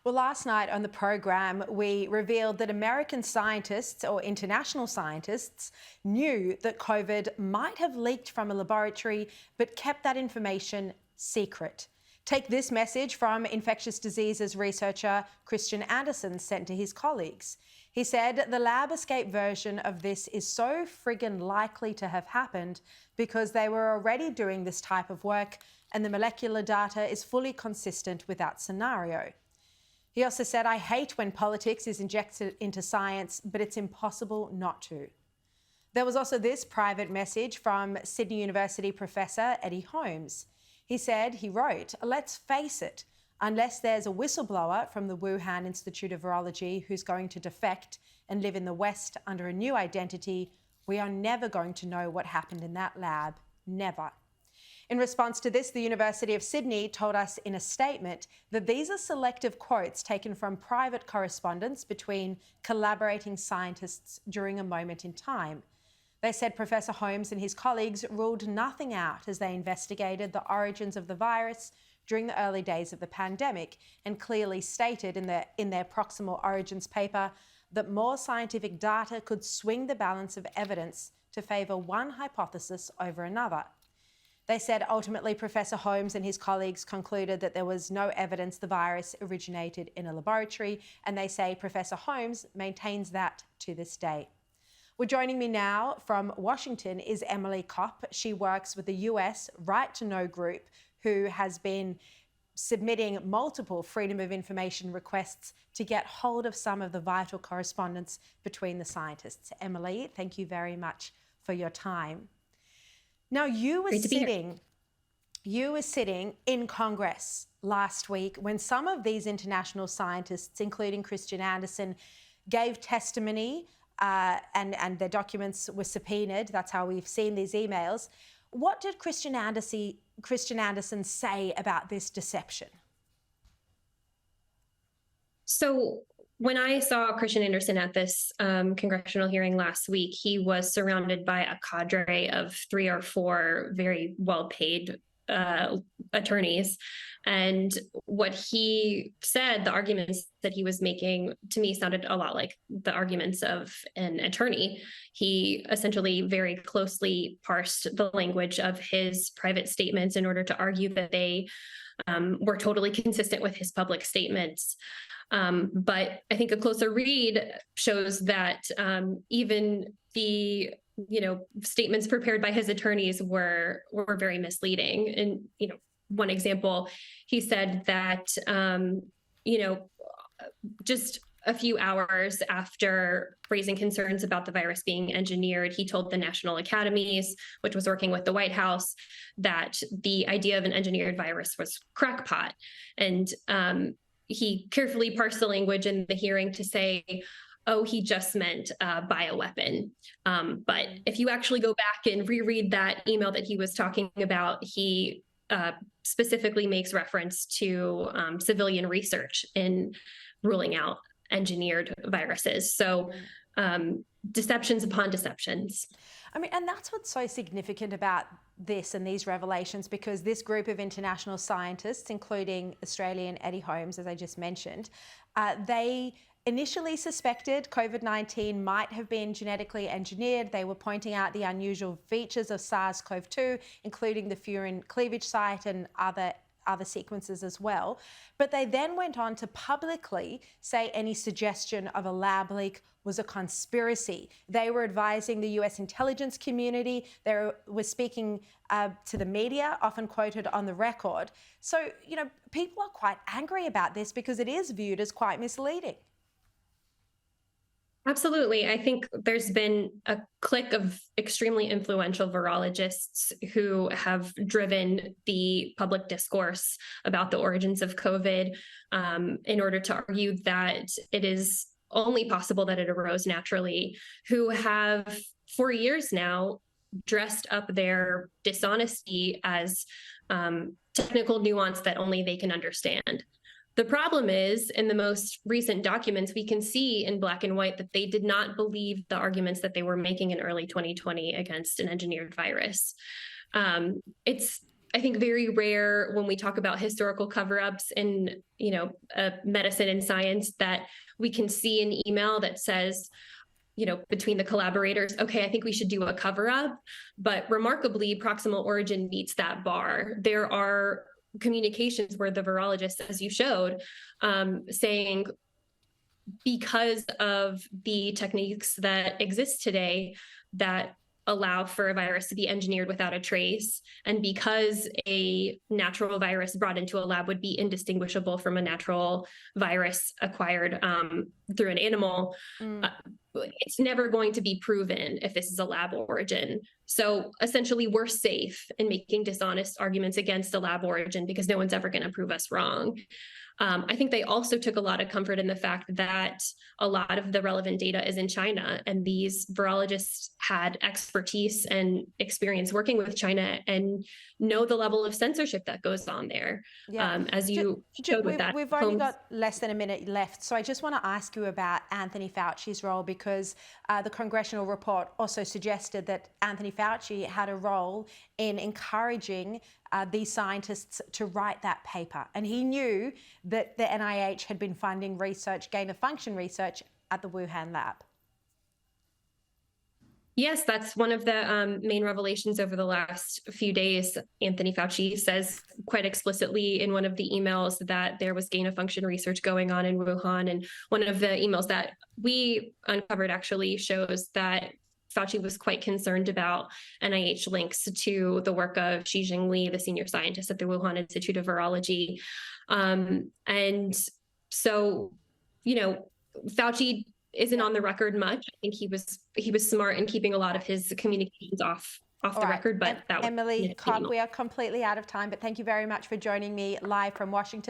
Well, last night on the program, we revealed that American scientists or international scientists knew that COVID might have leaked from a laboratory, but kept that information secret. Take this message from infectious diseases researcher Christian Andersen sent to his colleagues. He said the lab escape version of this is so friggin' likely to have happened because they were already doing this type of work and the molecular data is fully consistent with that scenario. He also said, I hate when politics is injected into science, but it's impossible not to. There was also this private message from Sydney University professor Eddie Holmes. He said, he wrote, let's face it, unless there's a whistleblower from the Wuhan Institute of Virology who's going to defect and live in the West under a new identity, we are never going to know what happened in that lab. Never. In response to this, the University of Sydney told us in a statement that these are selective quotes taken from private correspondence between collaborating scientists during a moment in time. They said Professor Holmes and his colleagues ruled nothing out as they investigated the origins of the virus during the early days of the pandemic and clearly stated in their proximal origins paper that more scientific data could swing the balance of evidence to favour one hypothesis over another. They said ultimately Professor Holmes and his colleagues concluded that there was no evidence the virus originated in a laboratory, and they say Professor Holmes maintains that to this day. Well, joining me now from Washington is Emily Kopp. She works with the US Right to Know group, who has been submitting multiple Freedom of Information requests to get hold of some of the vital correspondence between the scientists. Emily, thank you very much for your time. Now, you were sitting in Congress last week when some of these international scientists, including Christian Andersen, gave testimony and their documents were subpoenaed. That's how we've seen these emails. What did Christian Andersen say about this deception? So when I saw Christian Andersen at this congressional hearing last week, he was surrounded by a cadre of 3 or 4 very well-paid attorneys. And what he said, the arguments that he was making, to me sounded a lot like the arguments of an attorney. He essentially very closely parsed the language of his private statements in order to argue that they were totally consistent with his public statements. But I think a closer read shows that even the statements prepared by his attorneys were very misleading. And one example, he said that just a few hours after raising concerns about the virus being engineered, he told the national academies, which was working with the White House, that the idea of an engineered virus was crackpot. And he carefully parsed the language in the hearing to say, oh, he just meant bioweapon. But if you actually go back and reread that email that he was talking about, he specifically makes reference to civilian research in ruling out engineered viruses. So deceptions upon deceptions. I mean, and that's what's so significant about this and these revelations, because this group of international scientists, including Australian Eddie Holmes, as I just mentioned, they initially suspected COVID-19 might have been genetically engineered. They were pointing out the unusual features of SARS-CoV-2, including the furin cleavage site and other sequences as well. But they then went on to publicly say any suggestion of a lab leak was a conspiracy. They were advising the US intelligence community. They were speaking to the media, often quoted on the record. So, people are quite angry about this because it is viewed as quite misleading. Absolutely. I think there's been a clique of extremely influential virologists who have driven the public discourse about the origins of COVID in order to argue that it is only possible that it arose naturally, who have for years now dressed up their dishonesty as technical nuance that only they can understand. The problem is, in the most recent documents, we can see in black and white that they did not believe the arguments that they were making in early 2020 against an engineered virus. It's I think, very rare when we talk about historical cover-ups in, medicine and science, that we can see an email that says, between the collaborators, okay, I think we should do a cover-up. But remarkably, proximal origin meets that bar. There are communications where the virologist, as you showed, saying, because of the techniques that exist today that allow for a virus to be engineered without a trace, and because a natural virus brought into a lab would be indistinguishable from a natural virus acquired through an animal, it's never going to be proven if this is a lab origin. So essentially, we're safe in making dishonest arguments against a lab origin because no one's ever going to prove us wrong. I think they also took a lot of comfort in the fact that a lot of the relevant data is in China, and these virologists had expertise and experience working with China and know the level of censorship that goes on there. Yeah. As you showed with that. We've only got less than a minute left, so I just want to ask you about Anthony Fauci's role, because the congressional report also suggested that Anthony Fauci had a role in encouraging these scientists to write that paper. And he knew that the NIH had been funding research, gain-of-function research at the Wuhan lab. Yes, that's one of the main revelations over the last few days. Anthony Fauci says quite explicitly in one of the emails that there was gain-of-function research going on in Wuhan. And one of the emails that we uncovered actually shows that Fauci was quite concerned about NIH links to the work of Xi Jinping, the senior scientist at the Wuhan Institute of Virology. And so, Fauci isn't on the record much. I think he was smart in keeping a lot of his communications off the record, but that was Emily Cobb, we are completely out of time, but thank you very much for joining me live from Washington.